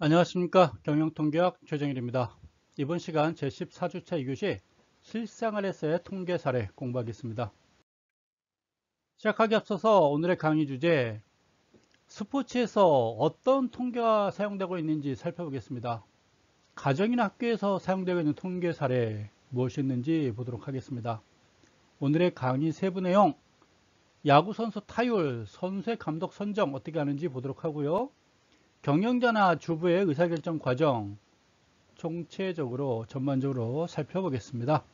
안녕하십니까. 경영통계학 최정일입니다. 이번 시간 제14주차 2교시 실생활에서의 통계 사례 공부하겠습니다. 시작하기 앞서서 오늘의 강의 주제, 스포츠에서 어떤 통계가 사용되고 있는지 살펴보겠습니다. 가정이나 학교에서 사용되고 있는 통계 사례 무엇이 있는지 보도록 하겠습니다. 오늘의 강의 세부 내용, 야구선수 타율, 선수의 감독 선정 어떻게 하는지 보도록 하고요. 경영자나 주부의 의사결정 과정, 총체적으로 전반적으로 살펴보겠습니다.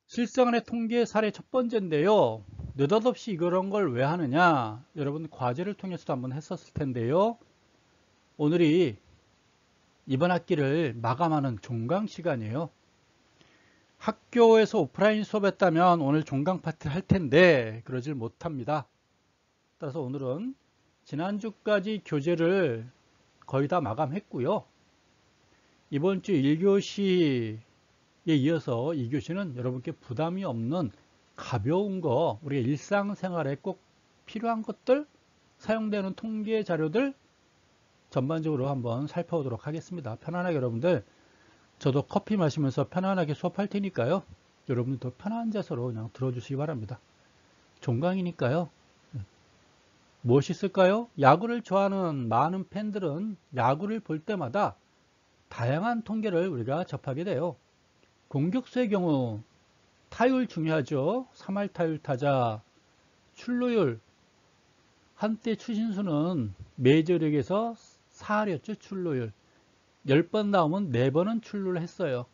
실생활의 통계 사례 첫 번째인데요. 느닷없이 그런 걸 왜 하느냐, 여러분 과제를 통해서도 한번 했었을 텐데요. 오늘이 이번 학기를 마감하는 종강 시간이에요. 학교에서 오프라인 수업했다면 오늘 종강 파티 할 텐데 그러질 못합니다. 따라서 오늘은 지난주까지 교재를 거의 다 마감했고요. 이번 주 1교시에 이어서 2교시는 여러분께 부담이 없는 가벼운 거, 우리가 일상생활에 꼭 필요한 것들, 사용되는 통계 자료들 전반적으로 한번 살펴보도록 하겠습니다. 편안하게 여러분들, 저도 커피 마시면서 편안하게 수업할 테니까요. 여러분들도 편한 자세로 그냥 들어주시기 바랍니다. 종강이니까요. 무엇이 있을까요? 야구를 좋아하는 많은 팬들은 야구를 볼 때마다 다양한 통계를 우리가 접하게 돼요. 공격수의 경우 타율 중요하죠. 3할 타율 타자, 출루율. 한때 추신수는 메이저리그에서 4할이었죠. 출루율. 10번 나오면 4번은 출루를 했어요.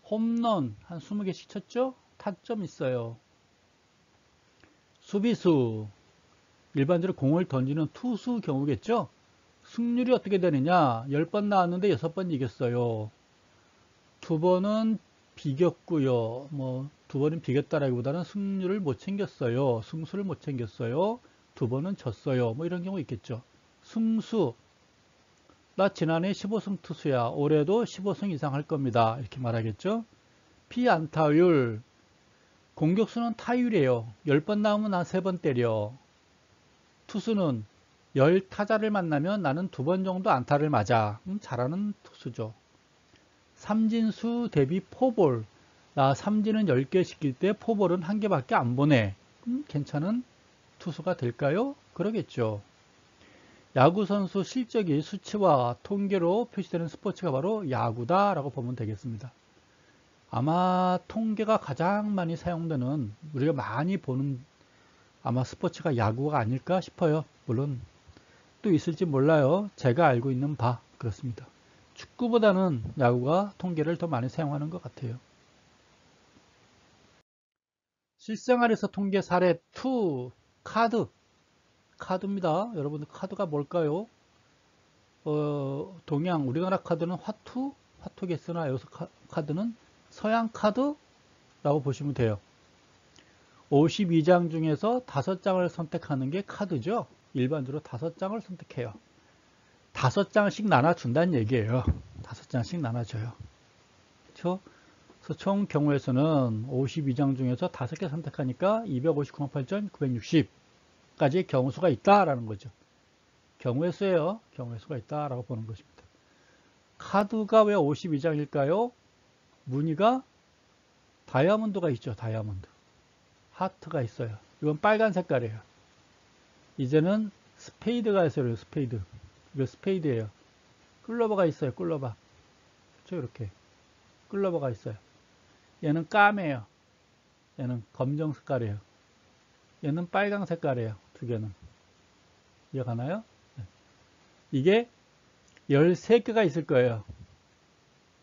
홈런 한 20개씩 쳤죠. 타점 있어요. 수비수, 일반적으로 공을 던지는 투수 경우겠죠. 승률이 어떻게 되느냐. 10번 나왔는데 6번 이겼어요. 2번은 비겼고요. 두 번은 비겼다라기보다는 승률을 못 챙겼어요. 승수를 못 챙겼어요. 2번은 졌어요. 이런 경우 있겠죠. 승수, 나 지난해 15승 투수야. 올해도 15승 이상 할 겁니다. 이렇게 말하겠죠. 피안타율, 공격수는 타율이에요. 10번 나오면 한 3번 때려. 투수는 10타자를 만나면 나는 2번 정도 안타를 맞아. 잘하는 투수죠. 삼진수 대비 포볼. 나 삼진은 10개 시킬 때 포볼은 1개밖에 안 보내. 괜찮은 투수가 될까요? 그러겠죠. 야구선수 실적이 수치와 통계로 표시되는 스포츠가 바로 야구다라고 보면 되겠습니다. 아마 통계가 가장 많이 사용되는, 우리가 많이 보는 아마 스포츠가 야구가 아닐까 싶어요. 물론 또 있을지 몰라요. 제가 알고 있는 바 그렇습니다. 축구보다는 야구가 통계를 더 많이 사용하는 것 같아요. 실생활에서 통계 사례 2, 카드입니다. 여러분들 카드가 뭘까요? 동양, 우리나라 카드는 화투겠으나 여기서 카드는 서양 카드라고 보시면 돼요. 52장 중에서 5장을 선택하는 게 카드죠. 일반적으로 5장을 선택해요. 5장씩 나눠준다는 얘기예요. 5장씩 나눠줘요. 그렇죠? 그래서 총 경우에서는 52장 중에서 5개 선택하니까 259만 8,960까지의 경우수가 있다라는 거죠. 경우의 수예요. 경우의 수가 있다라고 보는 것입니다. 카드가 왜 52장일까요? 무늬가 다이아몬드가 있죠. 다이아몬드. 하트가 있어요. 이건 빨간 색깔이에요. 이제는 스페이드가 있어요. 스페이드. 이거 스페이드예요. 클로버가 있어요. 클로버. 그렇죠? 이렇게. 클로버가 있어요. 얘는 까매요. 얘는 검정 색깔이에요. 얘는 빨강 색깔이에요. 두 개는. 이해가나요? 이게 13개가 있을 거예요.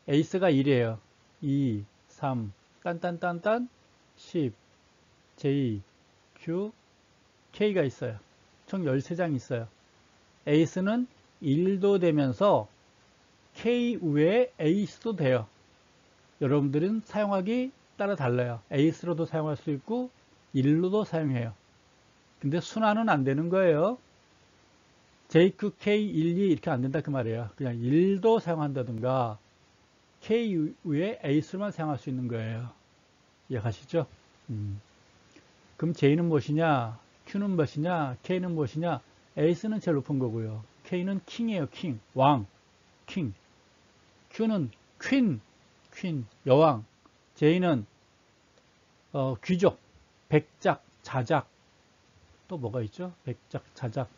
에이스가 1이에요. 2, 3, 딴딴딴딴, 10, J, Q, K가 있어요. 총 13장 있어요. 에이스는 1도 되면서 K 외에 에이스도 돼요. 여러분들은 사용하기 따라 달라요. 에이스로도 사용할 수 있고 1로도 사용해요. 근데 순환은 안 되는 거예요. JQ, K, 1, 2 이렇게 안 된다 그 말이에요. 그냥 1도 사용한다든가 K 외에 에이스로만 사용할 수 있는 거예요. 이해가시죠? 그럼 J는 무엇이냐? Q는 무엇이냐? K는 무엇이냐? 에이스는 제일 높은 거고요. K는 킹이에요. 킹, 왕, 킹. Q는 퀸, 여왕. J는 귀족, 백작, 자작. 또 뭐가 있죠? 백작, 자작.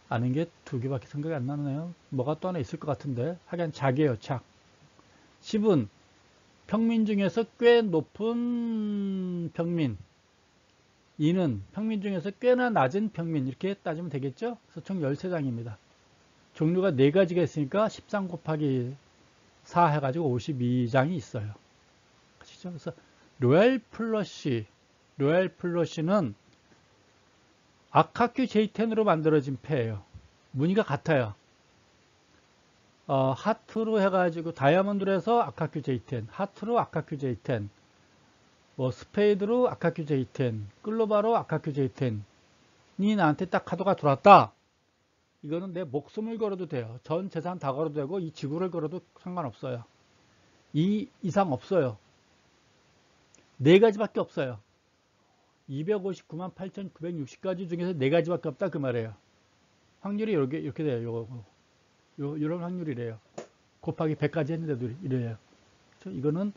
아는 게 두 개밖에 생각이 안 나네요. 뭐가 또 하나 있을 것 같은데. 하긴 작이에요, 작. 10은 평민 중에서 꽤 높은 평민. 2는 평민 중에서 꽤나 낮은 평민. 이렇게 따지면 되겠죠? 그래서 총 13장입니다. 종류가 4가지가 있으니까 13 곱하기 4 해가지고 52장이 있어요. 아시죠? 그래서 로얄 플러시는 아카큐 J10으로 만들어진 패예요. 무늬가 같아요. 하트로 해가지고 다이아몬드로 해서 아카큐 J10, 하트로 아카큐 J10, 뭐 스페이드로 아카큐 J10, 클로바로 아카큐 J10이 나한테 딱 카드가 들어왔다. 이거는 내 목숨을 걸어도 돼요. 전 재산 다 걸어도 되고 이 지구를 걸어도 상관없어요. 이 이상 없어요. 4가지밖에 없어요. 259만 8,960가지 중에서 4가지밖에 없다 그 말이에요. 확률이 이렇게 돼요. 이런 확률이래요. 곱하기 100까지 했는데도 이래요. 이거는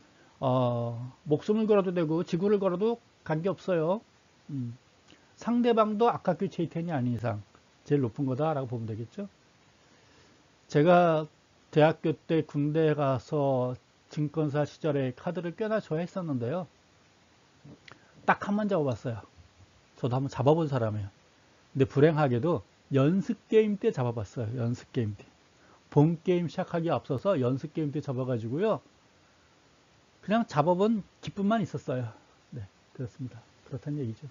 목숨을 걸어도 되고 지구를 걸어도 관계없어요. 상대방도 아카큐 J10이 아닌 이상 제일 높은 거다라고 보면 되겠죠. 제가 대학교 때 군대에 가서 증권사 시절에 카드를 꽤나 좋아했었는데요. 딱 한 번 잡아봤어요. 저도 한번 잡아본 사람이에요. 근데 불행하게도 연습게임 때 잡아봤어요. 연습게임 때. 본게임 시작하기 앞서서 연습게임 때 잡아가지고요. 그냥 잡아본 기쁨만 있었어요. 네, 그렇습니다. 그렇다는 얘기죠.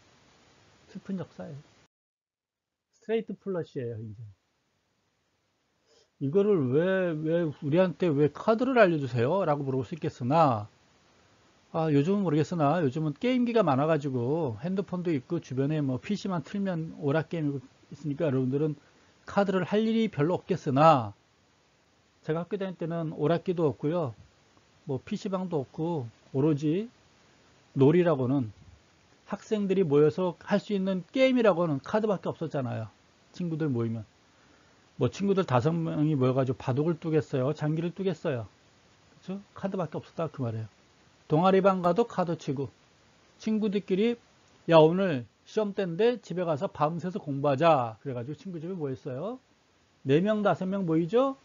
슬픈 역사예요. 스트레이트 플러시예요, 이제. 이거를 왜 우리한테 왜 카드를 알려주세요? 라고 물어볼 수 있겠으나, 요즘은 모르겠으나, 요즘은 게임기가 많아가지고, 핸드폰도 있고, 주변에 뭐 PC만 틀면 오락게임이 있으니까 여러분들은 카드를 할 일이 별로 없겠으나, 제가 학교 다닐 때는 오락기도 없고요, 뭐 PC방도 없고, 오로지 놀이라고는 학생들이 모여서 할 수 있는 게임이라고는 카드밖에 없었잖아요. 친구들 모이면. 뭐 친구들 5명이 모여가지고 바둑을 두겠어요. 장기를 두겠어요. 그렇죠? 카드밖에 없었다 그 말이에요. 동아리방 가도 카드 치고 친구들끼리 야 오늘 시험 때인데 집에 가서 밤새서 공부하자. 그래가지고 친구 집에 모였어요. 4명 5명 모이죠.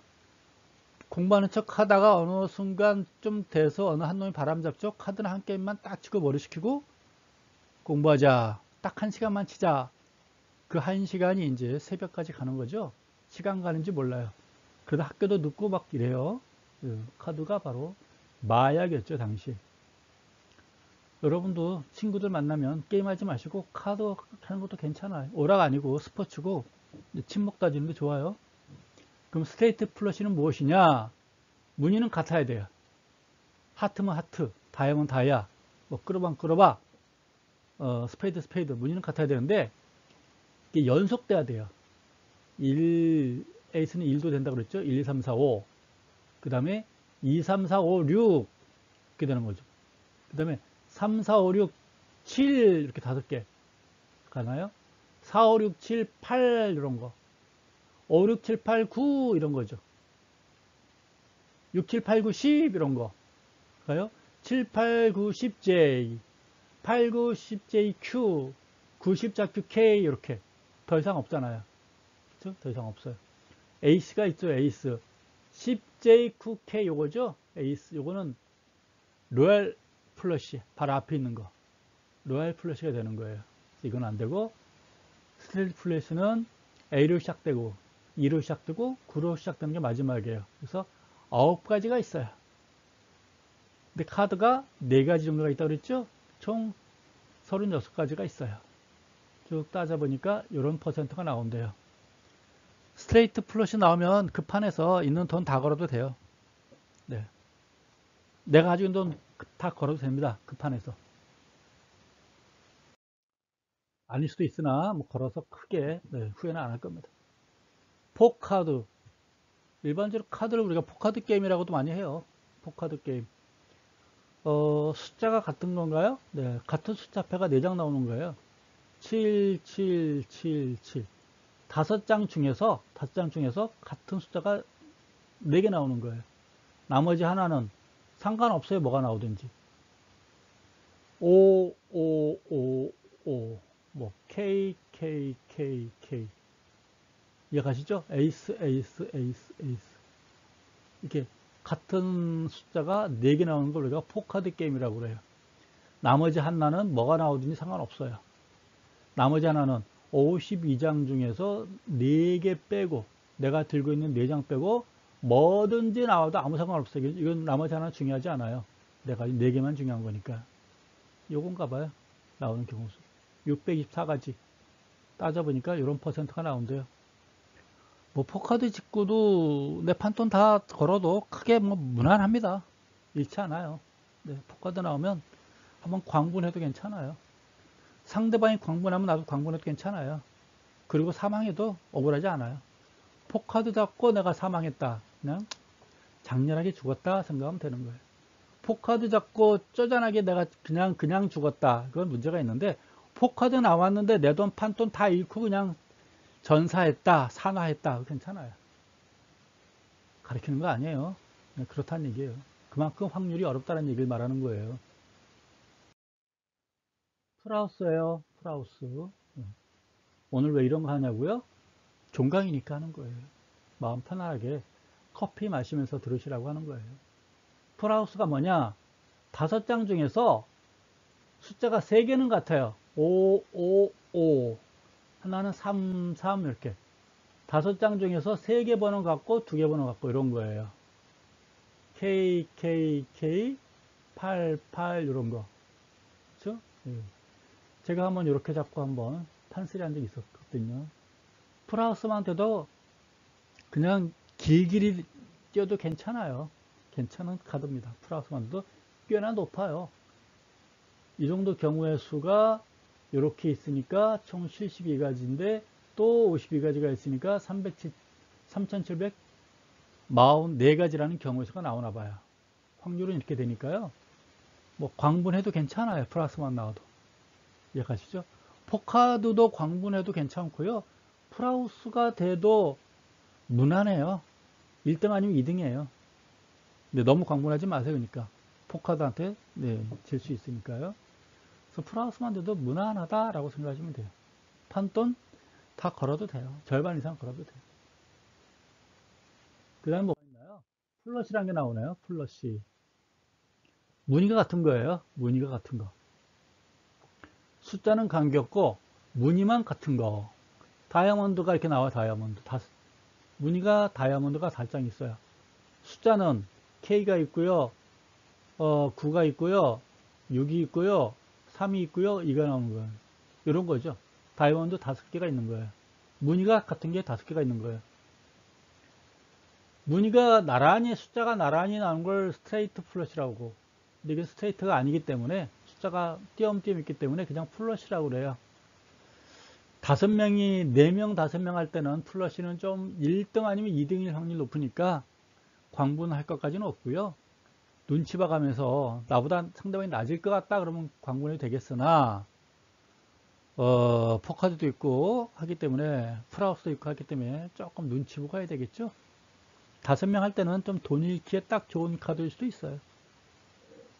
공부하는 척 하다가 어느 순간 좀 돼서 어느 한 놈이 바람 잡죠. 카드는 한 게임만 딱 치고 머리 식히고 공부하자. 딱 1시간만 치자. 그 1시간이 이제 새벽까지 가는 거죠. 시간 가는지 몰라요. 그러다 학교도 늦고 막 이래요. 카드가 바로 마약이었죠, 당시. 여러분도 친구들 만나면 게임하지 마시고 카드 하는 것도 괜찮아요. 오락 아니고 스포츠고 친목 따지는 게 좋아요. 그럼 스테이트 플러시는 무엇이냐? 무늬는 같아야 돼요. 하트면 하트, 다이아면 다이아, 뭐 끌어봐 끌어봐, 스페이드 무늬는 같아야 되는데 이게 연속돼야 돼요. 에이스는 1도 된다고 그랬죠? 1, 2, 3, 4, 5. 그 다음에 2, 3, 4, 5, 6. 이렇게 되는 거죠. 그 다음에 3, 4, 5, 6, 7. 이렇게 5개 가나요? 4, 5, 6, 7, 8. 이런 거. 5, 6, 7, 8, 9. 이런 거죠. 6, 7, 8, 9, 10. 이런 거. 가요? 7, 8, 9, 10J. 8, 9, 10J, Q. 9, 14, QK. 이렇게. 더 이상 없잖아요. 그렇죠? 더 이상 없어요. 에이스가 있죠, 에이스. 10J9K 요거죠? 에이스. 요거는 로얄 플러시. 바로 앞에 있는 거. 로얄 플러시가 되는 거예요. 이건 안 되고, 스트레이트 플러시는 A로 시작되고, 2로 시작되고, 9로 시작되는 게 마지막이에요. 그래서 9가지가 있어요. 근데 카드가 4가지 정도가 있다고 그랬죠? 총 36가지가 있어요. 쭉 따져보니까 이런 퍼센트가 나온대요. 스트레이트 플러시 나오면 그 판에서 있는 돈 다 걸어도 돼요. 네. 내가 가지고 있는 돈 다 걸어도 됩니다. 그 판에서. 아닐 수도 있으나 뭐 걸어서 크게 후회는 안 할 겁니다. 포카드. 일반적으로 카드를 우리가 포카드 게임이라고도 많이 해요. 포카드 게임. 숫자가 같은 건가요? 네. 같은 숫자패가 4장 나오는 거예요. 7, 7, 7, 7. 5장 중에서 같은 숫자가 4개 나오는 거예요. 나머지 하나는 상관없어요. 뭐가 나오든지. 5, 5, 5, 5, 뭐 K, K, K, K. 이해가시죠? 에이스, 에이스, 에이스, 에이스. 이렇게 같은 숫자가 4개 나오는 걸 우리가 포카드 게임이라고 그래요. 나머지 하나는 뭐가 나오든지 상관없어요. 나머지 하나는 52장 중에서 4개 빼고, 내가 들고 있는 4장 빼고 뭐든지 나와도 아무 상관없어요. 이건 나머지 하나 중요하지 않아요. 내가 4개만 중요한 거니까. 요건가 봐요. 나오는 경우수. 624가지. 따져보니까 이런 퍼센트가 나온대요. 뭐 포카드 직구도 내 판돈 다 걸어도 크게 뭐 무난합니다. 잃지 않아요. 네, 포카드 나오면 한번 광분해도 괜찮아요. 상대방이 광분하면 나도 광분해도 괜찮아요. 그리고 사망해도 억울하지 않아요. 포카드 잡고 내가 사망했다. 그냥 장렬하게 죽었다 생각하면 되는 거예요. 포카드 잡고 쪼잔하게 내가 그냥 죽었다. 그건 문제가 있는데, 포카드 나왔는데 내 돈 판돈 다 잃고 그냥 전사했다, 산화했다. 괜찮아요. 가리키는 거 아니에요. 그냥 그렇다는 얘기예요. 그만큼 확률이 어렵다는 얘기를 말하는 거예요. 풀하우스예요. 풀하우스. 오늘 왜 이런 거 하냐고요? 종강이니까 하는 거예요. 마음 편안하게 커피 마시면서 들으시라고 하는 거예요. 풀하우스가 뭐냐? 5장 중에서 숫자가 3개는 같아요. 5, 5, 5. 하나는 3, 3 이렇게. 5장 중에서 3개 번호 같고 2개 번호 같고 이런 거예요. K, K, K, 8, 8 이런 거. 그렇죠? 제가 한번 이렇게 잡고 한번 판쓰리 한 적이 있었거든요. 풀하우스만 돼도 그냥 길길이 뛰어도 괜찮아요. 괜찮은 카드입니다. 풀하우스만 돼도 꽤나 높아요. 이 정도 경우의 수가 이렇게 있으니까 총 72가지인데 또 52가지가 있으니까 3744가지라는 경우의 수가 나오나 봐요. 확률은 이렇게 되니까요. 뭐 광분해도 괜찮아요. 플러스만 나와도. 이해가시죠? 포카드도 광분해도 괜찮고요. 풀하우스가 돼도 무난해요. 1등 아니면 2등이에요. 근데 너무 광분하지 마세요. 그러니까 포카드한테 질 수 있으니까요. 그래서 풀하우스만 돼도 무난하다라고 생각하시면 돼요. 판돈 다 걸어도 돼요. 절반 이상 걸어도 돼요. 그 다음에 뭐가 있나요? 플러시라는 게 나오네요. 플러시. 무늬가 같은 거예요. 무늬가 같은 거. 숫자는 간겼고 무늬만 같은 거. 다이아몬드가 이렇게 나와요. 다이아몬드. 무늬가 다이아몬드가 4장 있어요. 숫자는 K가 있고요. 9가 있고요. 6이 있고요. 3이 있고요. 2가 나오는 거예요. 이런 거죠. 다이아몬드 5개가 있는 거예요. 무늬가 같은 게 5개가 있는 거예요. 무늬가 나란히, 숫자가 나란히 나오는 걸 스트레이트 플러시라고. 근데 이게 스트레이트가 아니기 때문에 숫자가 띄엄띄엄 있기 때문에 그냥 플러시라고 그래요. 5명이, 4명, 5명 할 때는 플러시는 좀 1등 아니면 2등일 확률이 높으니까 광분할 것까지는 없고요. 눈치 봐가면서 나보다 상대방이 낮을 것 같다 그러면 광분이 되겠으나 포카드도 있고 하기 때문에 풀하우스도 있고 하기 때문에 조금 눈치 보고 해야 되겠죠. 5명 할 때는 좀 돈 잃기에 딱 좋은 카드일 수도 있어요.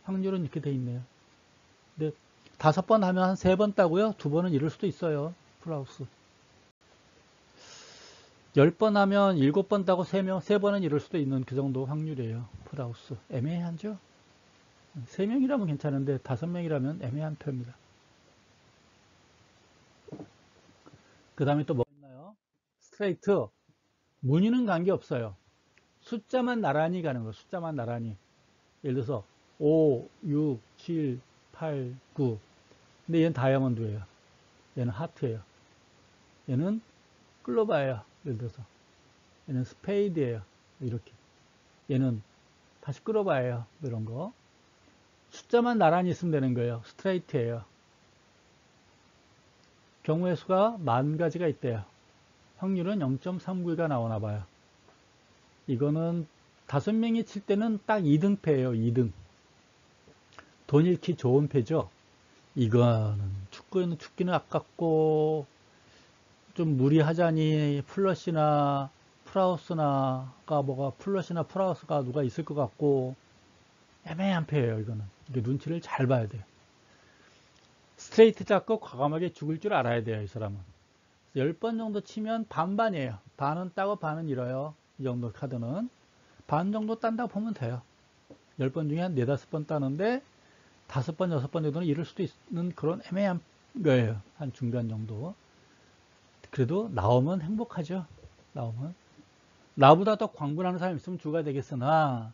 확률은 이렇게 돼 있네요. 근데 5번 하면 한 3번 따고요. 2번은 이럴 수도 있어요. 풀하우스. 10번 하면 7번 따고 3번은 이럴 수도 있는 그 정도 확률이에요. 풀하우스. 애매하죠? 3명이라면 괜찮은데 5명이라면 애매한 표입니다. 그 다음에 또 뭐 있나요? 스트레이트. 무늬는 관계없어요. 숫자만 나란히 가는 거예요. 숫자만 나란히. 예를 들어서 5, 6, 7, 8, 9. 근데 얘는 다이아몬드예요. 얘는 하트예요. 얘는 클로바예요. 예를 들어서 얘는 스페이드예요. 이렇게. 얘는 다시 끌어봐요. 이런 거. 숫자만 나란히 있으면 되는 거예요. 스트레이트예요. 경우의 수가 10,000가지가 있대요. 확률은 0.39가 나오나 봐요. 이거는 5명이 칠 때는 딱 2등패예요. 2등. 돈 잃기 좋은 패죠. 이거는 축기는 아깝고 좀 무리하자니 플러시나 프라우스나가 뭐가 플러시나 프라우스가 누가 있을 것 같고 애매한 패예요. 이거는 이게 눈치를 잘 봐야 돼요. 스트레이트 잡고 과감하게 죽을 줄 알아야 돼요. 이 사람은 10번 정도 치면 반반이에요. 반은 따고 반은 잃어요. 이 정도 카드는 반 정도 딴다고 보면 돼요. 10번 중에 한 4, 5번 따는데 5번, 6번 정도는 잃을 수도 있는 그런 애매한 거예요. 한 중간 정도. 그래도 나오면 행복하죠. 나오면. 나보다 더 광분하는 사람이 있으면 주가 되겠으나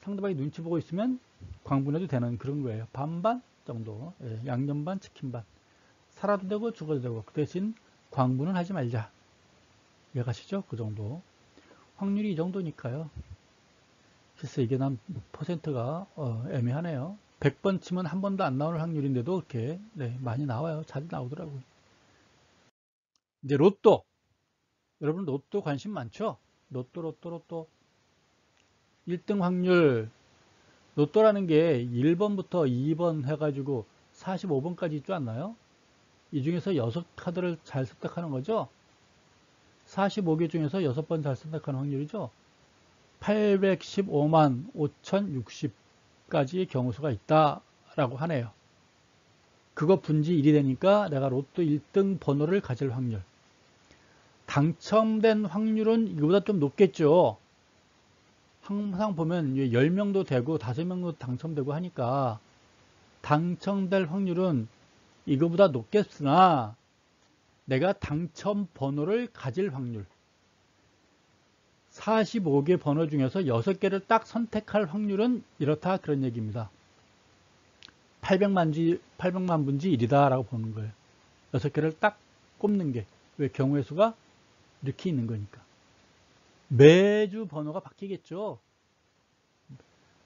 상대방이 눈치 보고 있으면 광분해도 되는 그런 거예요. 반반 정도. 예, 양념 반, 치킨 반. 살아도 되고 죽어도 되고 그 대신 광분은 하지 말자. 이해가시죠? 그 정도. 확률이 이 정도니까요. 글쎄 이게 난 퍼센트가 애매하네요. 100번 치면 한 번도 안 나오는 확률인데도 이렇게 네, 많이 나와요. 자주 나오더라고요. 이제 로또. 여러분 로또 관심 많죠? 로또. 1등 확률. 로또라는 게 1번부터 2번 해가지고 45번까지 있지 않나요? 이 중에서 6카드를 잘 선택하는 거죠? 45개 중에서 6번 잘 선택하는 확률이죠? 815만 5060까지의 경우수가 있다라고 하네요. 그거 분지 1이 되니까 내가 로또 1등 번호를 가질 확률. 당첨된 확률은 이거보다 좀 높겠죠. 항상 보면 10명도 되고 5명도 당첨되고 하니까 당첨될 확률은 이거보다 높겠으나 내가 당첨 번호를 가질 확률 45개 번호 중에서 6개를 딱 선택할 확률은 이렇다 그런 얘기입니다. 800만 분지 1이다 라고 보는 거예요. 6개를 딱 꼽는 게 왜 경우의 수가 이렇게 있는 거니까. 매주 번호가 바뀌겠죠.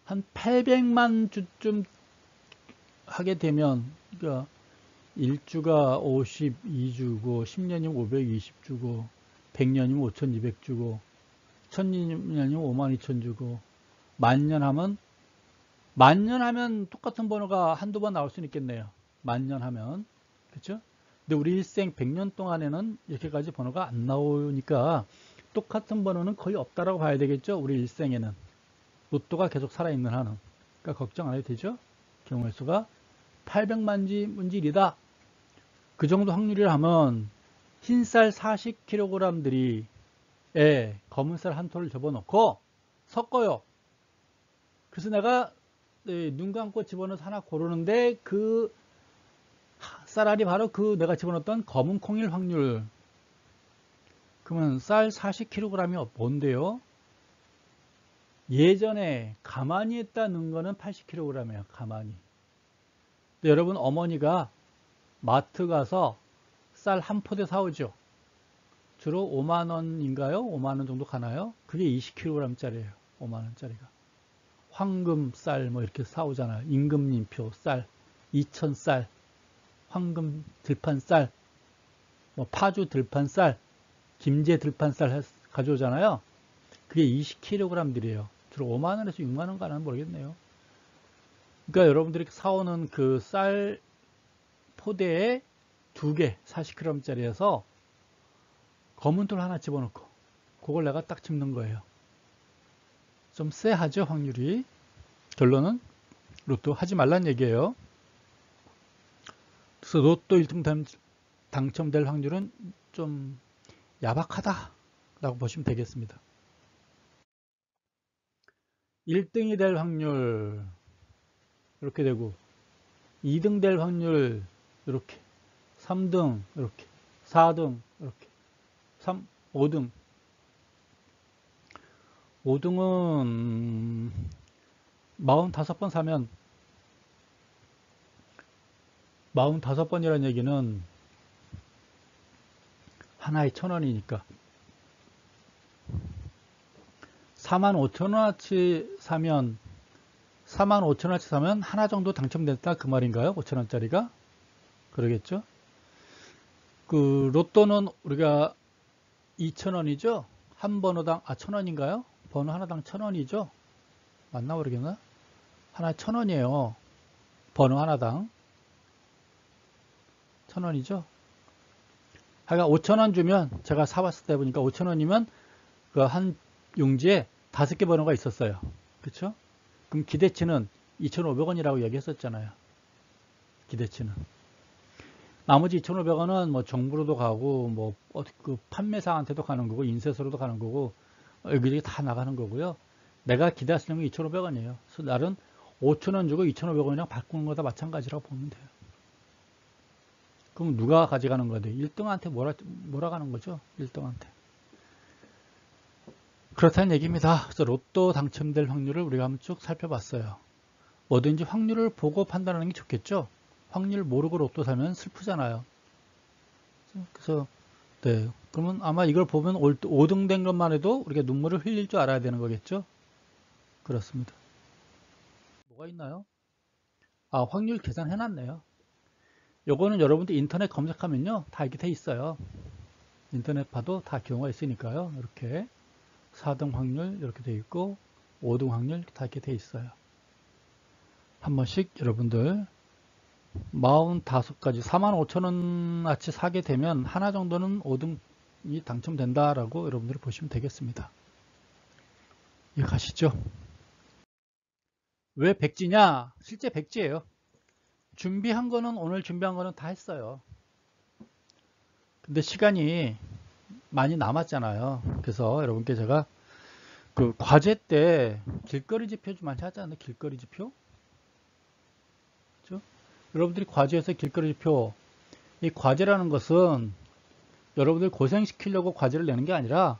한 800만 주쯤 하게 되면 그러니까 1주가 52주고 10년이면 520주고 100년이면 5200주고 1000년이면 52,000주고 만년 하면 똑같은 번호가 한두 번 나올 수는 있겠네요. 만년 하면 그렇죠? 근데 우리 일생 100년 동안에는 이렇게까지 번호가 안 나오니까 똑같은 번호는 거의 없다라고 봐야 되겠죠. 우리 일생에는 로또가 계속 살아있는 한은. 그러니까 걱정 안 해도 되죠. 경우의 수가 800만지 문지 1이다. 그 정도 확률이라면 흰쌀 40kg들이 검은쌀 한 톨을 접어놓고 섞어요. 그래서 내가 눈 감고 집어넣어서 하나 고르는데 그 쌀알이 바로 그 내가 집어넣었던 검은 콩일 확률. 그러면 쌀 40kg이 뭔데요? 예전에 가만히 했다는 거는 80kg이에요. 가만히. 근데 여러분 어머니가 마트 가서 쌀 한 포대 사오죠. 주로 5만원인가요? 5만원 정도 가나요? 그게 20kg짜리예요. 5만원짜리가. 황금 쌀 뭐 이렇게 사오잖아요. 임금님표 쌀, 이천 쌀, 황금 들판 쌀, 뭐 파주 들판 쌀, 김제 들판 쌀 가져오잖아요. 그게 20kg들이에요. 주로 5만원에서 6만원 가는 모르겠네요. 그러니까 여러분들이 사오는 그 쌀 포대에 2개 40kg짜리에서 검은 톨 하나 집어넣고 그걸 내가 딱 집는 거예요. 좀 쎄하죠 확률이. 결론은 로또 하지 말란 얘기예요. 그래서 로또 1등 당첨될 확률은 좀 야박하다 라고 보시면 되겠습니다. 1등이 될 확률 이렇게 되고 2등 될 확률 이렇게 3등 이렇게 4등 이렇게 5등 5등은 45번 사면 45번이라는 얘기는 하나에 1,000원이니까 45,000원어치 사면 45,000원어치 사면 하나 정도 당첨됐다 그 말인가요? 5,000원짜리가? 그러겠죠? 그 로또는 우리가 2,000원이죠? 한 번호당 1,000원인가요? 번호 하나당 1,000원이죠? 맞나 모르겠나? 하나 1,000원이에요. 번호 하나당 1,000원이죠? 하여간 5,000원 주면 제가 사봤을 때 보니까 5,000원이면 그 한 용지에 5개 번호가 있었어요. 그쵸? 그럼 기대치는 2,500원이라고 얘기했었잖아요. 기대치는. 나머지 2,500원은 뭐 정부로도 가고 뭐 그 판매사한테도 가는 거고 인쇄소로도 가는 거고 여기저기 다 나가는 거고요. 내가 기대하는 게 2,500원이에요. 그래서 나는 5,000원 주고 2,500원이랑 바꾸는 거다 마찬가지라고 보면 돼요. 그럼 누가 가져가는 거죠? 1등한테 몰아가는 거죠. 1등한테. 그렇다는 얘기입니다. 그래서 로또 당첨될 확률을 우리가 한번 쭉 살펴봤어요. 뭐든지 확률을 보고 판단하는 게 좋겠죠. 확률 모르고 로또 사면 슬프잖아요. 그래서 네, 그러면 아마 이걸 보면 5등 된 것만 해도 우리가 눈물을 흘릴 줄 알아야 되는 거겠죠. 그렇습니다. 뭐가 있나요? 아, 확률 계산해놨네요. 요거는 여러분들 인터넷 검색하면요 다 이렇게 돼 있어요. 인터넷 봐도 다 경우가 있으니까요. 이렇게 4등 확률 이렇게 돼 있고 5등 확률 다 이렇게 돼 있어요. 한 번씩 여러분들 45가지 45,000원어치 사게 되면 하나 정도는 5등이 당첨된다라고 여러분들이 보시면 되겠습니다. 이해 가시죠? 왜 백지냐? 실제 백지예요. 준비한 거는 오늘 준비한 거는 다 했어요. 근데 시간이 많이 남았잖아요. 그래서 여러분께 제가 그 과제 때 길거리 지표 좀 많이 하잖아요. 길거리 지표. 그렇죠? 여러분들이 과제에서 길거리 지표, 이 과제라는 것은 여러분들 고생시키려고 과제를 내는 게 아니라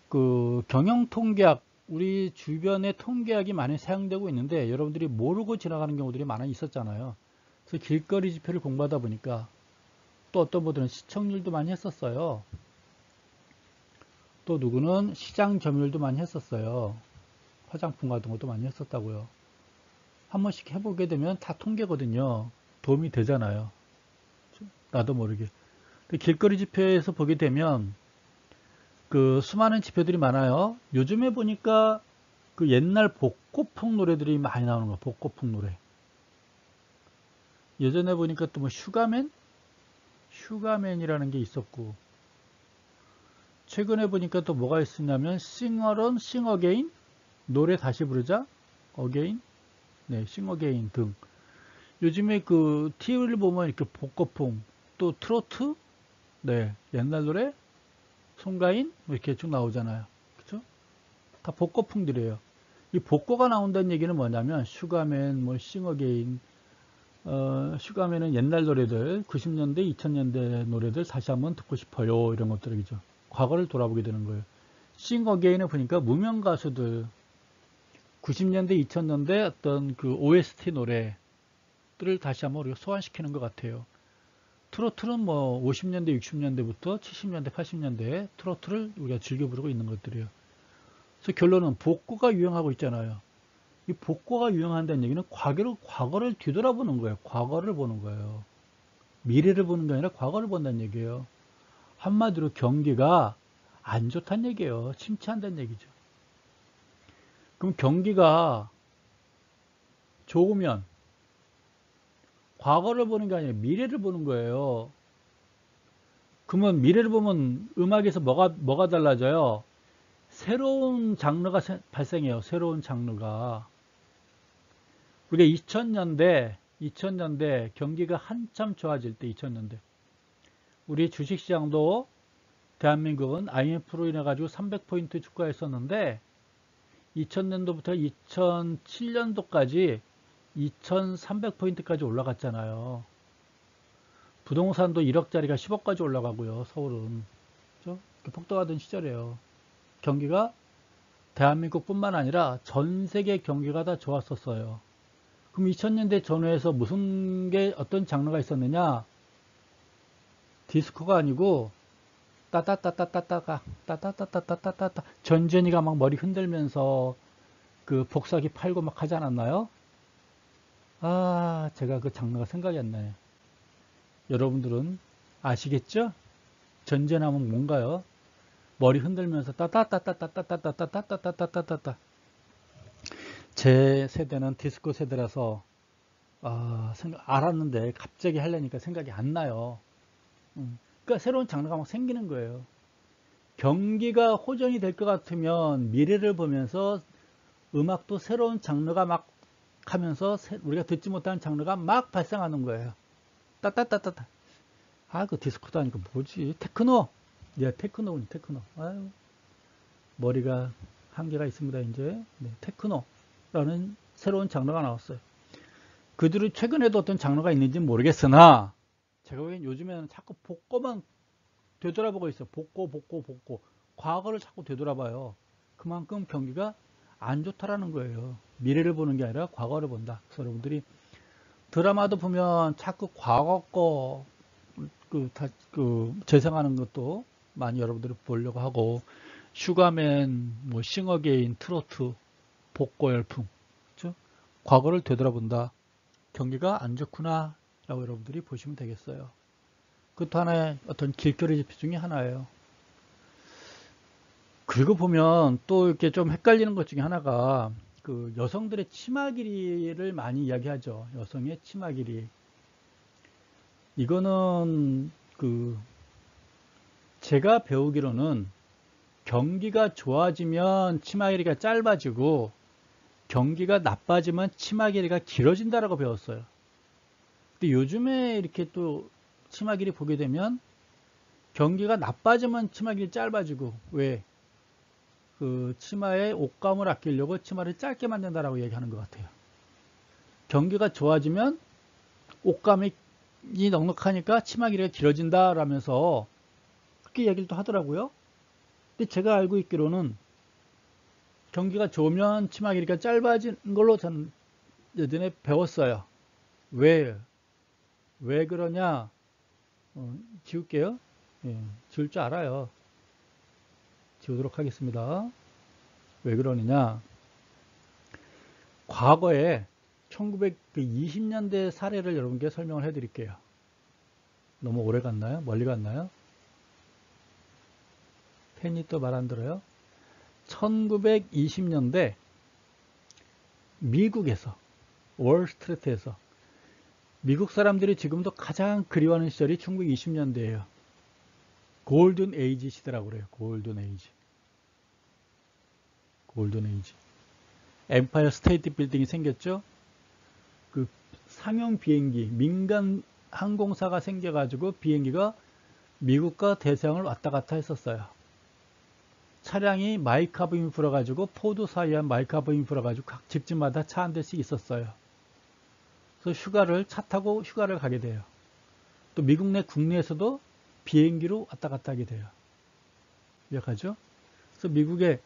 그 경영 통계학, 우리 주변에 통계학이 많이 사용되고 있는데 여러분들이 모르고 지나가는 경우들이 많이 있었잖아요. 그래서 길거리 지표를 공부하다 보니까 또 어떤 분들은 시청률도 많이 했었어요. 또 누구는 시장 점유율도 많이 했었어요. 화장품 같은 것도 많이 했었다고요. 한 번씩 해보게 되면 다 통계거든요. 도움이 되잖아요. 나도 모르게. 길거리 지표에서 보게 되면 그 수많은 지표들이 많아요. 요즘에 보니까 그 옛날 복고풍 노래들이 많이 나오는 거야. 복고풍 노래. 예전에 보니까 또 뭐 슈가맨이라는 게 있었고, 최근에 보니까 또 뭐가 있었냐면 Sing Along, Sing Again, 노래 다시 부르자, Again, 네, Sing Again 등. 요즘에 그 TV를 보면 이렇게 복고풍, 또 트로트, 네, 옛날 노래, 송가인 뭐 이렇게 쭉 나오잖아요. 그쵸? 다 복고풍들이에요. 이 복고가 나온다는 얘기는 뭐냐면 슈가맨, 뭐 싱어게인, 슈가맨은 옛날 노래들, 90년대, 2000년대 노래들 다시 한번 듣고 싶어요. 이런 것들이죠. 과거를 돌아보게 되는 거예요. 싱어게인을 보니까 무명 가수들, 90년대, 2000년대 어떤 그 OST 노래들을 다시 한번 우리가 소환시키는 것 같아요. 트로트는 뭐 50년대, 60년대부터 70년대, 80년대 트로트를 우리가 즐겨 부르고 있는 것들이에요. 그래서 결론은 복고가 유행하고 있잖아요. 이 복고가 유행한다는 얘기는 과거를 뒤돌아보는 거예요. 과거를 보는 거예요. 미래를 보는 게 아니라 과거를 본다는 얘기예요. 한마디로 경기가 안 좋다는 얘기예요. 침체한다는 얘기죠. 그럼 경기가 좋으면 과거를 보는 게 아니라 미래를 보는 거예요. 그러면 미래를 보면 음악에서 뭐가 달라져요? 새로운 장르가 발생해요. 새로운 장르가. 우리가 2000년대 경기가 한참 좋아질 때 2000년대. 우리 주식시장도 대한민국은 IMF로 인해 가지고 300포인트 주가했었는데 2000년도부터 2007년도까지 2300포인트까지 올라갔잖아요. 부동산도 1억짜리가 10억까지 올라가고요. 서울은. 그렇죠? 폭등하던 시절이에요. 경기가 대한민국뿐만 아니라 전 세계 경기가 다 좋았었어요. 그럼 2000년대 전후에서 무슨 게 어떤 장르가 있었느냐? 디스코가 아니고 따따따따따따가 따따따따따따따 전전이가 막 머리 흔들면서 그 복사기 팔고 막 하지 않았나요? 아, 제가 그 장르가 생각이 안 나요. 여러분들은 아시겠죠? 전전하면 뭔가요? 머리 흔들면서 따따따따따따따따따따따따따따. 제 세대는 디스코 세대라서 알았는데 갑자기 하려니까 생각이 안 나요. 그러니까 새로운 장르가 막 생기는 거예요. 경기가 호전이 될 것 같으면 미래를 보면서 음악도 새로운 장르가 막 하면서 우리가 듣지 못하는 장르가 막 발생하는 거예요. 따따따따따. 아, 그 디스코도 아니고 뭐지? 테크노. 예, 테크노. 아유, 머리가 한계가 있습니다, 이제. 네, 테크노라는 새로운 장르가 나왔어요. 그들이 최근에도 어떤 장르가 있는지 모르겠으나, 제가 보기엔 요즘에는 자꾸 복고만 되돌아보고 있어요. 복고. 과거를 자꾸 되돌아봐요. 그만큼 경기가 안 좋다라는 거예요. 미래를 보는 게 아니라 과거를 본다. 그래서 여러분들이 드라마도 보면 자꾸 과거 거 재생하는 것도 많이 여러분들이 보려고 하고, 슈가맨, 뭐 싱어게인, 트로트, 복고 열풍, 그렇죠? 과거를 되돌아본다. 경기가 안 좋구나 라고 여러분들이 보시면 되겠어요. 그것도 하나의 어떤 길거리 지표 중에 하나예요. 그리고 보면 또 이렇게 좀 헷갈리는 것 중에 하나가 그 여성들의 치마 길이를 많이 이야기하죠. 여성의 치마 길이. 이거는 그 제가 배우기로는 경기가 좋아지면 치마 길이가 짧아지고 경기가 나빠지면 치마 길이가 길어진다라고 배웠어요. 근데 요즘에 이렇게 또 치마 길이 보게 되면 경기가 나빠지면 치마 길이 짧아지고, 왜? 그 치마의 옷감을 아끼려고 치마를 짧게 만든다라고 얘기하는 것 같아요. 경기가 좋아지면 옷감이 넉넉하니까 치마 길이가 길어진다라면서 그렇게 얘기를 또 하더라고요. 근데 제가 알고 있기로는 경기가 좋으면 치마 길이가 짧아진 걸로 저는 예전에 배웠어요. 왜 그러냐? 지울게요. 예, 지울 줄 알아요. 지우도록 하겠습니다. 왜 그러느냐? 과거에 1920년대 사례를 여러분께 설명을 해드릴게요. 너무 오래 갔나요? 멀리 갔나요? 펜이 또 말 안 들어요? 1920년대 미국에서, 월스트리트에서 미국 사람들이 지금도 가장 그리워하는 시절이 1920년대예요. 골든 에이지 시대라고 그래요. 골든 에이지. 엠파이어 스테이트 빌딩이 생겼죠. 그 상용 비행기, 민간 항공사가 생겨가지고 비행기가 미국과 대서양을 왔다 갔다 했었어요. 차량이 마이카브 인프라 가지고 포드사에 의한 마이카브 인프라 가지고 각 집집마다 차 한 대씩 있었어요. 그래서 차 타고 휴가를 가게 돼요. 또 미국 내 국내에서도 비행기로 왔다 갔다 하게 돼요. 기억하죠? 그래서 미국에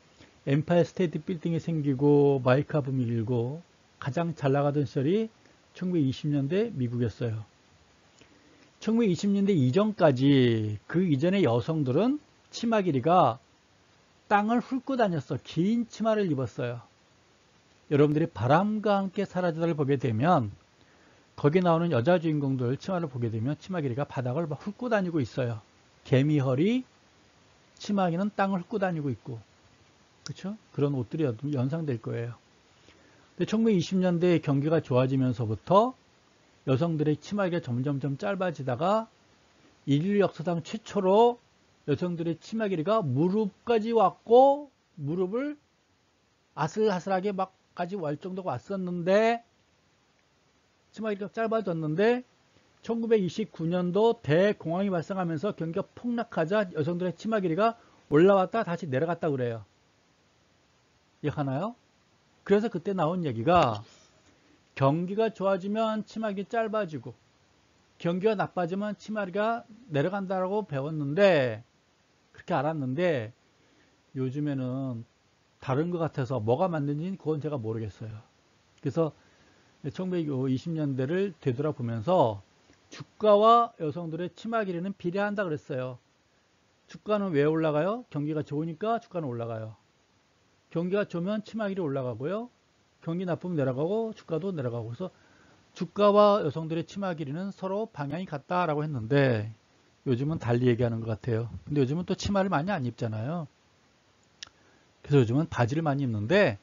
엠파이어 스테이트 빌딩이 생기고 마이카붐이 일고 가장 잘 나가던 시절이 1920년대 미국이었어요. 1920년대 이전까지, 그 이전의 여성들은 치마 길이가 땅을 훑고 다녔어. 긴 치마를 입었어요. 여러분들이 바람과 함께 사라지다를 보게 되면 거기 나오는 여자 주인공들 치마를 보게 되면 치마 길이가 바닥을 막 훑고 다니고 있어요. 개미허리, 치마기는 땅을 훑고 다니고 있고, 그렇죠? 그런 옷들이 연상될 거예요. 근데 1920년대 경기가 좋아지면서부터 여성들의 치마기가 점점점 짧아지다가 인류 역사상 최초로 여성들의 치마 길이가 무릎까지 왔고, 무릎을 아슬아슬하게 막까지 올 정도가 왔었는데, 치마 길이가 짧아졌는데 1929년도 대공황이 발생하면서 경기가 폭락하자 여성들의 치마 길이가 올라왔다 다시 내려갔다 그래요. 기억하나요? 그래서 그때 나온 얘기가 경기가 좋아지면 치마길이 짧아지고 경기가 나빠지면 치마가 내려간다고 배웠는데, 그렇게 알았는데 요즘에는 다른 것 같아서 뭐가 맞는지는 그건 제가 모르겠어요. 그래서 1920년대를 되돌아보면서 주가와 여성들의 치마 길이는 비례한다 그랬어요. 주가는 왜 올라가요? 경기가 좋으니까 주가는 올라가요. 경기가 좋으면 치마 길이 올라가고요. 경기 나쁘면 내려가고 주가도 내려가고. 그래서 주가와 여성들의 치마 길이는 서로 방향이 같다라고 했는데 요즘은 달리 얘기하는 것 같아요. 근데 요즘은 또 치마를 많이 안 입잖아요. 그래서 요즘은 바지를 많이 입는데,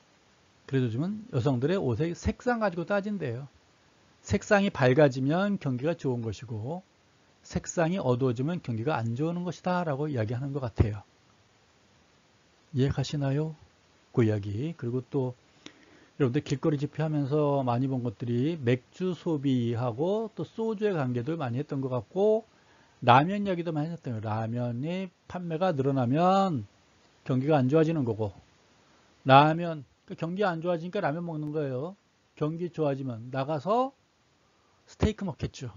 그래서 요즘은 여성들의 옷의 색상 가지고 따진대요. 색상이 밝아지면 경기가 좋은 것이고 색상이 어두워지면 경기가 안 좋은 것이다 라고 이야기하는 것 같아요. 이해가시나요? 그 이야기. 그리고 또 여러분들 길거리 집회하면서 많이 본 것들이 맥주 소비하고 또 소주의 관계도 많이 했던 것 같고, 라면 이야기도 많이 했던 거예요. 라면이 판매가 늘어나면 경기가 안 좋아지는 거고, 라면, 경기 안 좋아지니까 라면 먹는 거예요. 경기 좋아지면 나가서 스테이크 먹겠죠.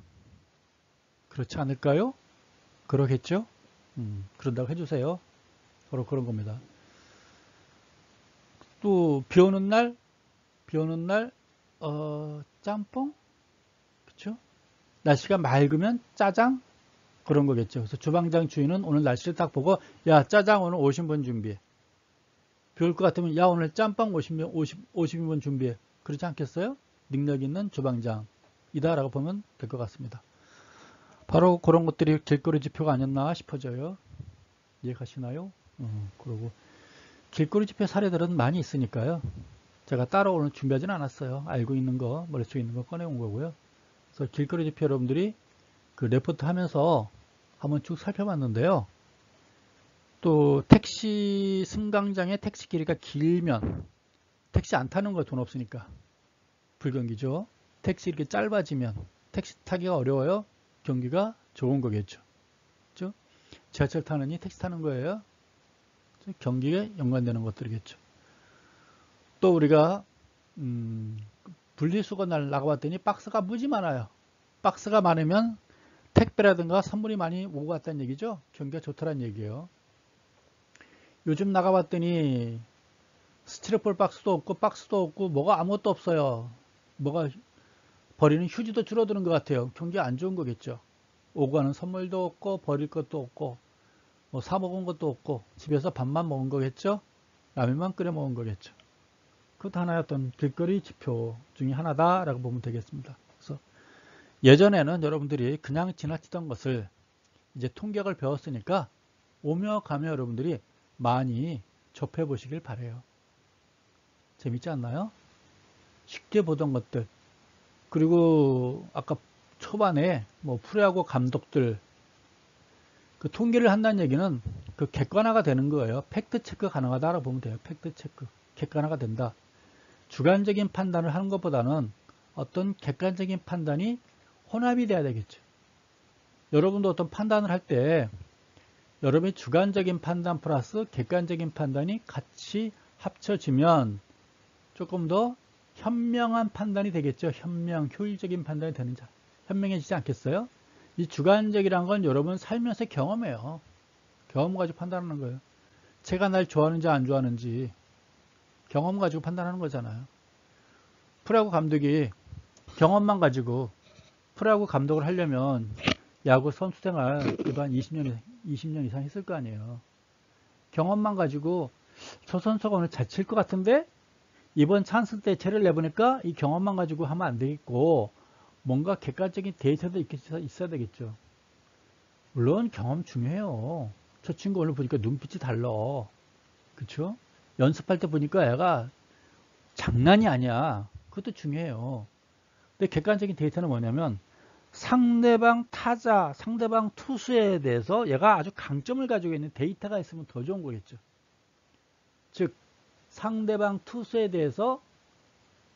그렇지 않을까요? 그러겠죠? 그런다고 해주세요. 바로 그런 겁니다. 또 비 오는 날, 짬뽕? 그쵸? 날씨가 맑으면 짜장? 그런 거겠죠. 그래서 주방장 주인은 오늘 날씨를 딱 보고, 야, 짜장 오늘 50분 준비해. 비 올 것 같으면, 야, 오늘 짬뽕 50인분 준비해. 그렇지 않겠어요? 능력 있는 주방장이다라고 보면 될 것 같습니다. 바로 그런 것들이 길거리 지표가 아니었나 싶어져요. 이해가시나요? 그리고 길거리 지표 사례들은 많이 있으니까요. 제가 따로 오늘 준비하진 않았어요. 알고 있는 거, 머릿속에 있는 거 꺼내온 거고요. 그래서 길거리 지표 여러분들이 그 레포트 하면서 한번 쭉 살펴봤는데요. 또 택시 승강장의 택시 길이가 길면 택시 안 타는 거 돈 없으니까 불경기죠. 택시 이렇게 짧아지면 택시 타기가 어려워요. 경기가 좋은 거겠죠. 그렇죠? 지하철 타느니 택시 타는 거예요. 경기에 연관되는 것들이겠죠. 또 우리가 분리수거 날 나가봤더니 박스가 무지 많아요. 박스가 많으면 택배라든가 선물이 많이 오고 갔다는 얘기죠. 경기가 좋다는 얘기예요. 요즘 나가봤더니 스티로폼 박스도 없고 뭐가 아무것도 없어요. 뭐가 버리는 휴지도 줄어드는 것 같아요. 경기가 안 좋은 거겠죠. 오고 가는 선물도 없고 버릴 것도 없고 뭐 사 먹은 것도 없고 집에서 밥만 먹은 거겠죠. 라면만 끓여 먹은 거겠죠. 그것도 하나의 어떤 길거리 지표 중에 하나다라고 보면 되겠습니다. 그래서 예전에는 여러분들이 그냥 지나치던 것을 이제 통계학을 배웠으니까 오며 가며 여러분들이 많이 접해 보시길 바래요. 재밌지 않나요? 쉽게 보던 것들. 그리고 아까 초반에 뭐 프로야구 감독들 그 통계를 한다는 얘기는 그 객관화가 되는 거예요. 팩트 체크 가능하다라고 보면 돼요. 팩트 체크. 객관화가 된다. 주관적인 판단을 하는 것보다는 어떤 객관적인 판단이 혼합이 돼야 되겠죠. 여러분도 어떤 판단을 할 때 여러분의 주관적인 판단 플러스 객관적인 판단이 같이 합쳐지면 조금 더 현명한 판단이 되겠죠. 효율적인 판단이 되는 자. 현명해지지 않겠어요? 이 주관적이란 건 여러분 살면서 경험해요. 경험 가지고 판단하는 거예요. 제가 날 좋아하는지 안 좋아하는지 경험 가지고 판단하는 거잖아요. 프로야구 감독이 경험만 가지고 프로야구 감독을 하려면 야구 선수 생활 그래도 한 20년 이상 했을 거 아니에요. 경험만 가지고 저 선수가 오늘 잘 칠 것 같은데 이번 찬스 때 채를 내보니까 이 경험만 가지고 하면 안 되겠고 뭔가 객관적인 데이터도 있어야 되겠죠. 물론 경험 중요해요. 저 친구 오늘 보니까 눈빛이 달라. 그쵸? 연습할 때 보니까 애가 장난이 아니야. 그것도 중요해요. 근데 객관적인 데이터는 뭐냐면 상대방 타자, 상대방 투수에 대해서 얘가 아주 강점을 가지고 있는 데이터가 있으면 더 좋은 거겠죠. 즉 상대방 투수에 대해서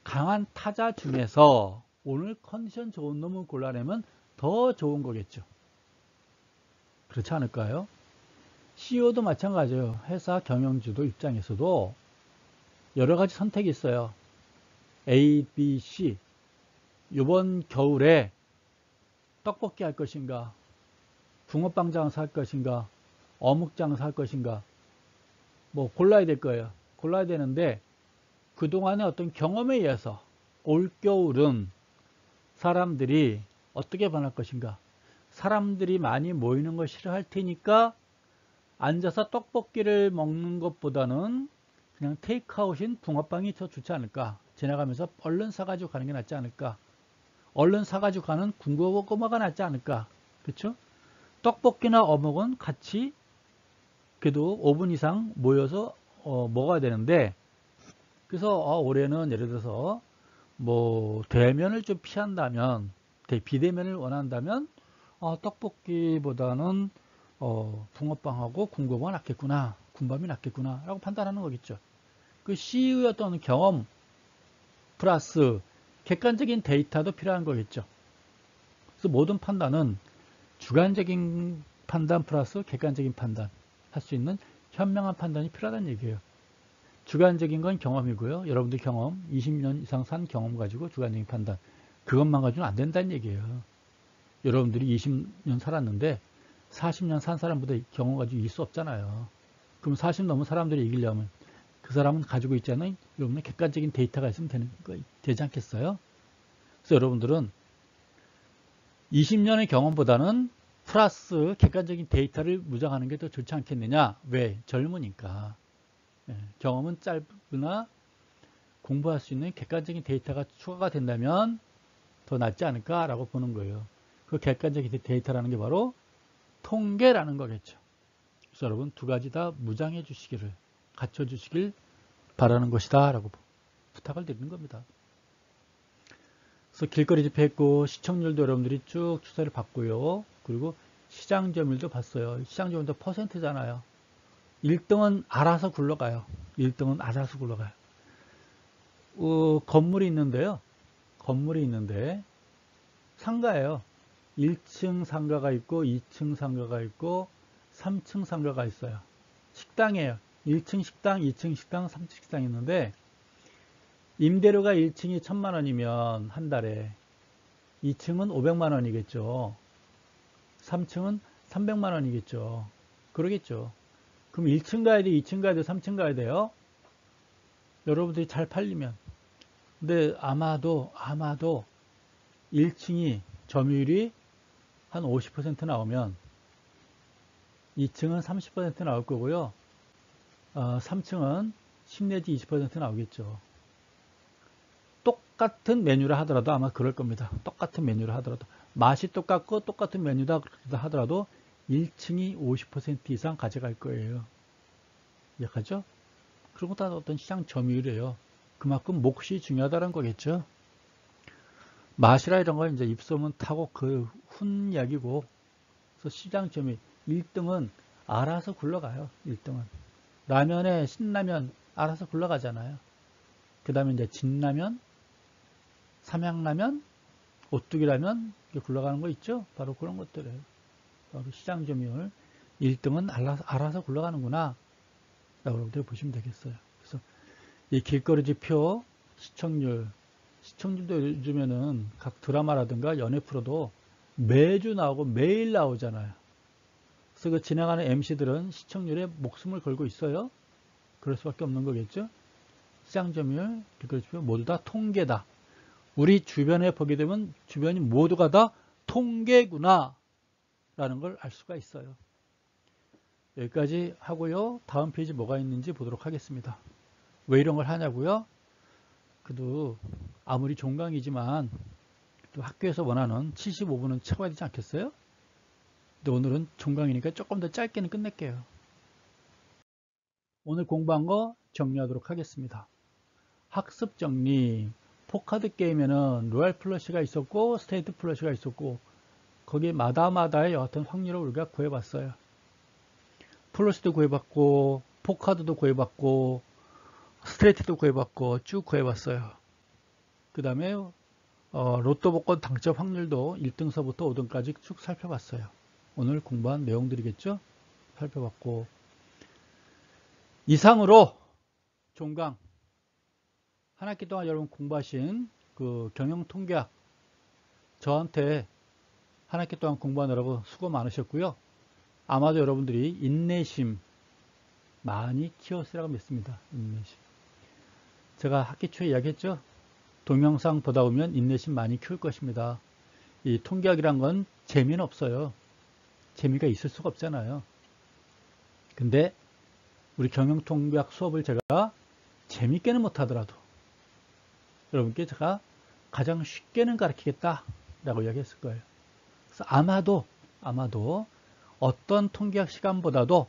강한 타자 중에서 오늘 컨디션 좋은 놈을 골라내면 더 좋은 거겠죠. 그렇지 않을까요? CEO도 마찬가지예요. 회사 경영주도 입장에서도 여러 가지 선택이 있어요. A, B, C. 이번 겨울에 떡볶이 할 것인가, 붕어빵 장사 할 것인가, 어묵 장사 할 것인가, 뭐 골라야 될 거예요. 골라야 되는데 그동안의 어떤 경험에 의해서 올겨울은 사람들이 어떻게 변할 것인가, 사람들이 많이 모이는 걸 싫어할 테니까 앉아서 떡볶이를 먹는 것보다는 그냥 테이크아웃인 붕어빵이 더 좋지 않을까, 지나가면서 얼른 사가지고 가는 게 낫지 않을까, 얼른 사가지고 가는 군고구마가 낫지 않을까. 그렇죠? 떡볶이나 어묵은 같이 그래도 5분 이상 모여서 먹어야 되는데, 그래서 올해는 예를 들어서 뭐 대면을 좀 피한다면, 비대면을 원한다면 떡볶이보다는 붕어빵하고 군고구마 낫겠구나, 군밤이 낫겠구나 라고 판단하는 거겠죠. 그 C의 어떤 경험 플러스 객관적인 데이터도 필요한 거겠죠. 그래서 모든 판단은 주관적인 판단 플러스 객관적인 판단 할 수 있는 현명한 판단이 필요하다는 얘기예요. 주관적인 건 경험이고요. 여러분들 경험, 20년 이상 산 경험 가지고 주관적인 판단, 그것만 가지고는 안 된다는 얘기예요. 여러분들이 20년 살았는데 40년 산 사람보다 경험 가지고 이길 수 없잖아요. 그럼 40 넘은 사람들이 이기려면 그 사람은 가지고 있지 않은 여러분의 객관적인 데이터가 있으면 되지 않겠어요? 그래서 여러분들은 20년의 경험보다는 플러스 객관적인 데이터를 무장하는 게 더 좋지 않겠느냐? 왜? 젊으니까. 경험은 짧으나 공부할 수 있는 객관적인 데이터가 추가가 된다면 더 낫지 않을까라고 보는 거예요. 그 객관적인 데이터라는 게 바로 통계라는 거겠죠. 그래서 여러분 두 가지 다 무장해 주시기를, 갖춰 주시길 바라는 것이다 라고 부탁을 드리는 겁니다. 그래서 길거리 집회했고 시청률도 여러분들이 쭉 추세를 봤고요. 그리고 시장 점유율도 봤어요. 시장 점유율도 퍼센트잖아요. 1등은 알아서 굴러가요. 1등은 알아서 굴러가요. 건물이 있는데요. 건물이 있는데 상가예요. 1층 상가가 있고 2층 상가가 있고 3층 상가가 있어요. 식당이에요. 1층 식당, 2층 식당, 3층 식당이 있는데 임대료가 1층이 1,000만 원이면 한 달에 2층은 500만 원이겠죠. 3층은 300만 원이겠죠. 그러겠죠. 그럼 1층 가야 돼, 2층 가야 돼, 3층 가야 돼요? 여러분들이 잘 팔리면. 근데 아마도 1층이 점유율이 한 50% 나오면 2층은 30% 나올 거고요. 3층은 10 내지 20% 나오겠죠. 똑같은 메뉴를 하더라도 아마 그럴 겁니다. 똑같은 메뉴를 하더라도. 맛이 똑같고 똑같은 메뉴다 하더라도 1층이 50% 이상 가져갈 거예요. 이해하죠? 그런 것도 어떤 시장 점유율이에요. 그만큼 몫이 중요하다는 거겠죠. 맛이라 이런 건 이제 입소문 타고 그 훈 이야기고, 그래서 시장 점유율 1등은 알아서 굴러가요. 1등은 라면에 신라면 알아서 굴러가잖아요. 그 다음에 이제 진라면, 삼양라면, 오뚜기라면 이렇게 굴러가는 거 있죠. 바로 그런 것들이에요. 바로 시장 점유율 1등은 알아서 굴러가는구나 라고 여러분들 보시면 되겠어요. 그래서 이 길거리 지표 시청률도 요즘에는 각 드라마라든가 연예 프로도 매주 나오고 매일 나오잖아요. 그래서 그 진행하는 MC들은 시청률에 목숨을 걸고 있어요. 그럴 수밖에 없는 거겠죠. 시장 점유율, 길거리 지표 모두 다 통계다. 우리 주변에 보게 되면 주변이 모두가 다 통계구나 라는 걸 알 수가 있어요. 여기까지 하고요. 다음 페이지 뭐가 있는지 보도록 하겠습니다. 왜 이런 걸 하냐고요? 그래도 아무리 종강이지만 또 학교에서 원하는 75분은 채워야 되지 않겠어요? 근데 오늘은 종강이니까 조금 더 짧게는 끝낼게요. 오늘 공부한 거 정리하도록 하겠습니다. 학습 정리. 포카드 게임에는 로얄 플러시가 있었고 스테이트 플러시가 있었고 거기에 마다마다의 여하튼 확률을 우리가 구해봤어요. 플러시도 구해봤고 포카드도 구해봤고 스트레이트도 구해봤고 쭉 구해봤어요. 그 다음에 로또 복권 당첨 확률도 1등서부터 5등까지 쭉 살펴봤어요. 오늘 공부한 내용들이겠죠? 살펴봤고 이상으로 종강 한 학기 동안 여러분 공부하신 그 경영통계학 저한테 한 학기 동안 공부한 여러분 수고 많으셨고요. 아마도 여러분들이 인내심 많이 키웠으라고 믿습니다. 인내심. 제가 학기 초에 이야기했죠. 동영상 보다 보면 인내심 많이 키울 것입니다. 이 통계학이란 건 재미는 없어요. 재미가 있을 수가 없잖아요. 근데 우리 경영통계학 수업을 제가 재밌게는 못하더라도 여러분께 제가 가장 쉽게는 가르치겠다 라고 이야기했을 거예요. 그래서 아마도 어떤 통계학 시간보다도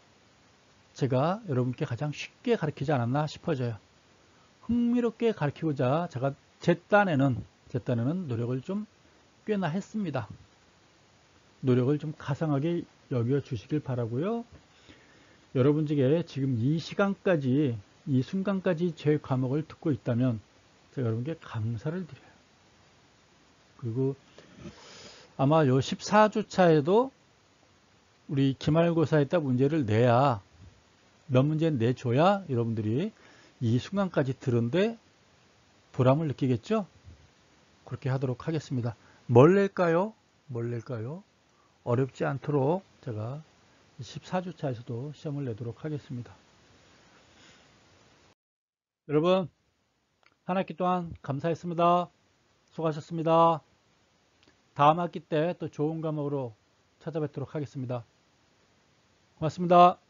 제가 여러분께 가장 쉽게 가르치지 않았나 싶어져요. 흥미롭게 가르치고자 제가 제 딴에는 노력을 좀 꽤나 했습니다. 노력을 좀 가상하게 여겨 주시길 바라고요. 여러분 중에 지금 이 시간까지, 이 순간까지 제 과목을 듣고 있다면 제가 여러분께 감사를 드려요. 그리고 아마 요 14주차에도 우리 기말고사에다 문제를 내야, 몇 문제는 내줘야 여러분들이 이 순간까지 들은데 보람을 느끼겠죠? 그렇게 하도록 하겠습니다. 뭘 낼까요? 뭘 낼까요? 어렵지 않도록 제가 14주차에서도 시험을 내도록 하겠습니다. 여러분, 한 학기 동안 감사했습니다. 수고하셨습니다. 다음 학기 때 또 좋은 과목으로 찾아뵙도록 하겠습니다. 고맙습니다.